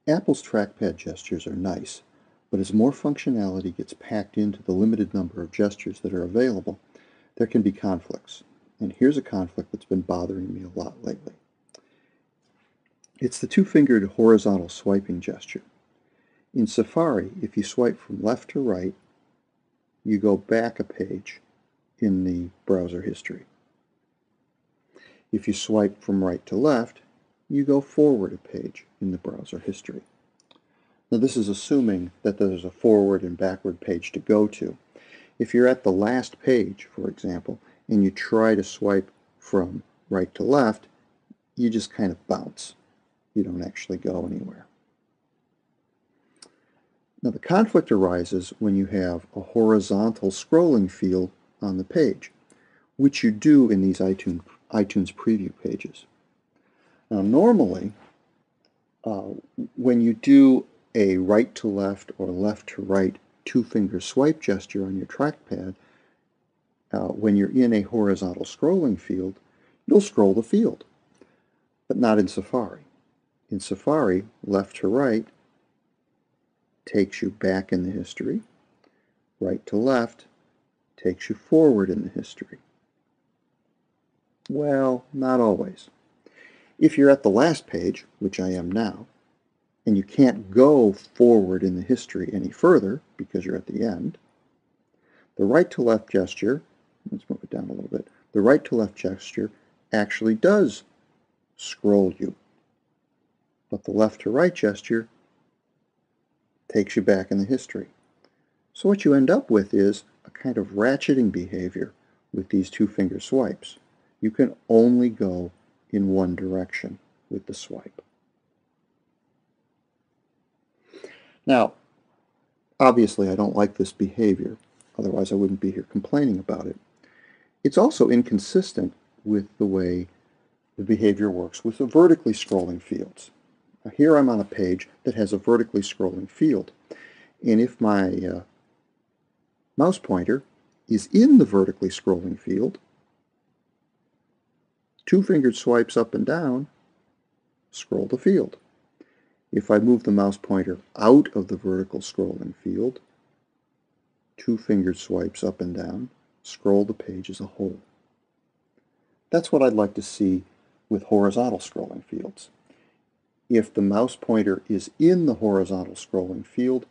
Apple's trackpad gestures are nice, but as more functionality gets packed into the limited number of gestures that are available, there can be conflicts. And here's a conflict that's been bothering me a lot lately. It's the two-fingered horizontal swiping gesture. In Safari, if you swipe from left to right, you go back a page in the browser history. If you swipe from right to left, you go forward a page in the browser history. Now this is assuming that there's a forward and backward page to go to. If you're at the last page, for example, and you try to swipe from right to left, you just kind of bounce. You don't actually go anywhere. Now the conflict arises when you have a horizontal scrolling field on the page, which you do in these iTunes preview pages. Now normally, when you do a right to left or left to right two-finger swipe gesture on your trackpad, when you're in a horizontal scrolling field, you'll scroll the field, but not in Safari. In Safari, left to right takes you back in the history. Right to left takes you forward in the history. Well, not always. If you're at the last page, which I am now, and you can't go forward in the history any further because you're at the end, the right to left gesture, let's move it down a little bit, the right to left gesture actually does scroll you, but the left to right gesture takes you back in the history. So what you end up with is a kind of ratcheting behavior with these two-finger swipes. You can only go in one direction with the swipe. Now, obviously I don't like this behavior, otherwise I wouldn't be here complaining about it. It's also inconsistent with the way the behavior works with the vertically scrolling fields. Now here I'm on a page that has a vertically scrolling field, and if my mouse pointer is in the vertically scrolling field, two-fingered swipes up and down scroll the field. If I move the mouse pointer out of the vertical scrolling field, two-fingered swipes up and down scroll the page as a whole. That's what I'd like to see with horizontal scrolling fields. If the mouse pointer is in the horizontal scrolling field,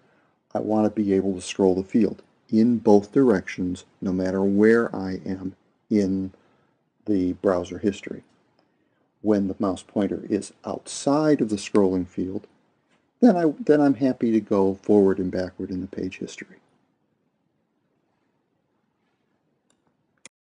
I want to be able to scroll the field in both directions, no matter where I am in the browser history. When the mouse pointer is outside of the scrolling field, then I'm happy to go forward and backward in the page history.